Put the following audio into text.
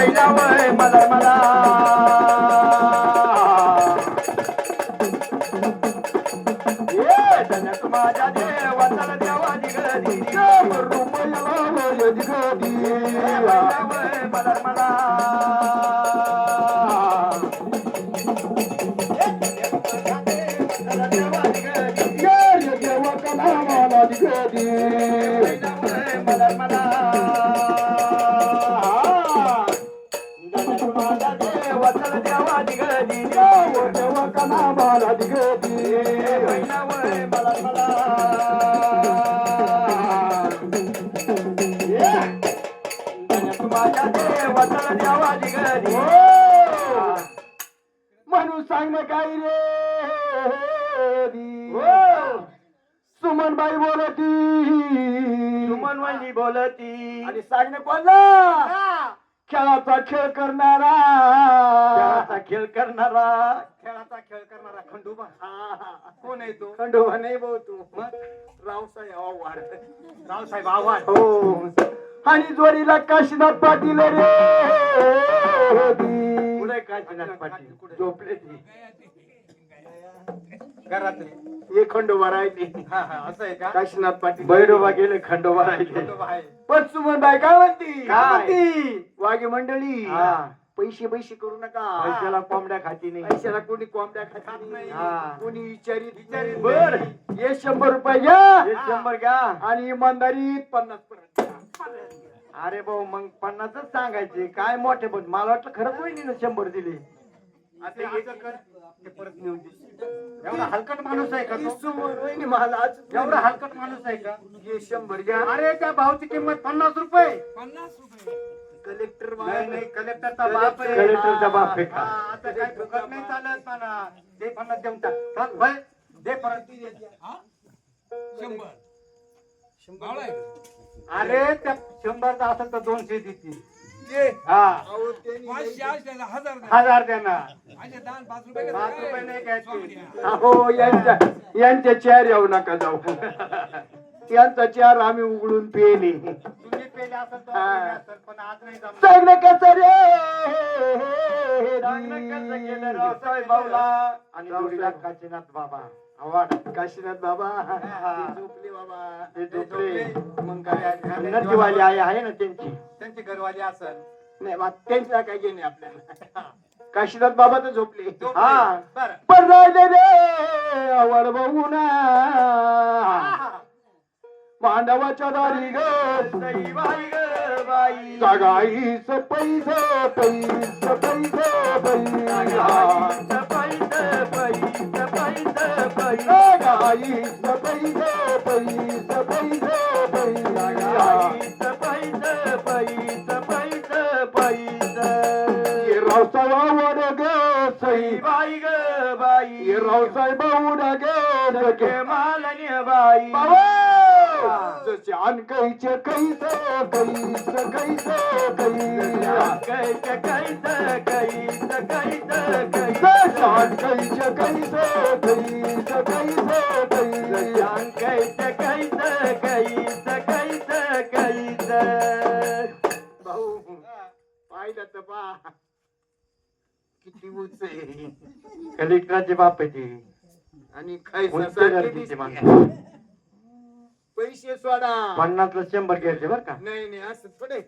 पहिला वय मला मला ये धन्य माझ्या देवाचा देवा दिगदी पहिला वय मला मला म्हणून सांग काही रे सुमनबाई बोलती सुमनबाई बोलती आणि सांग कोणला खेळाचा खेळ करणारा खेळाचा खेळ करणारा खंडोबा कोण आहे तो खंडोबा नाही भाऊ तू रावसाहेब आव्हाड रावसाहेब आव्हाड हो आणि जोडीला काशीनाथ पाटील रे पुढे काशीनाथ पाटील झोपले ती घरात हे खंडोबा राहिले असं आहे का काशीनाथ पाटील भैरोबा गेले खंडोबा राहिले पण सुमनबाई काय म्हणती वाघे मंडळी पैसे पैसे करू नका पैशाला कोंबड्या खाती नाही पैशाला कोणी कोंबड्या खात नाही कोणी विचारित बर हे 100 रुपये घ्या 100 घ्या आणि इमानदारीत 50 पर्यंत अरे भाऊ मग 50च सांगायचे काय मोठे पण मला वाटलं खरंच वहिनीनं 100 दिले परत नेऊन एवढा हलकट माणूस आहे का वहिनी मला एवढा हलकट माणूस आहे का हे 100 घ्या अरे त्या भाऊची किंमत 50 रुपये 50 रुपये कलेक्टर नाही कलेक्टरचा बाप आहे कलेक्टरचा बाप आहे का आता काय फुकट नाही चालत मला ते 50 देऊन टाक भाई दे परत 100 अरे त्या 100चा असेल तर 200 देतील हजार त्यांना 5 रुपये नाही घ्यायचे हो यांच्या चेअर येऊ नका जाऊ त्यांचा चेअर आम्ही उघडून पेले तुम्ही पेले असं पण आज नाही सांगणं कसं रे सांगणं बाबा आणि जोडीला काशीनाथ बाबा आवाड काशीनाथ बाबा झोपले बाबा ते झोपले मग काय नदीवाली आहे ना त्यांची घरवाली असेल नाही मग त्यांचा काही घेणे आपल्याला काशीनाथ बाबा तर झोपले हा पण राहिले रे आवड बघू ना मांडवाच्या दारी ग बाई ग बाई सगाईच पैस पैस पैस रावसाहेब ग सई बाई ग बाई रावसाहेब गे मालनी बाई जशान कैचे कैस कैस कैस कैस कैस कैस कैस जशान कैचे कैस कैस कैस कैस कैस कैस कैस भाऊ पाहिलं तर पा किती उंच आहे कलेक्टरचे बाप आहे ते आणि पैसे सोडा 50ला 100 घ्यायचे बर का नाही असं थोडे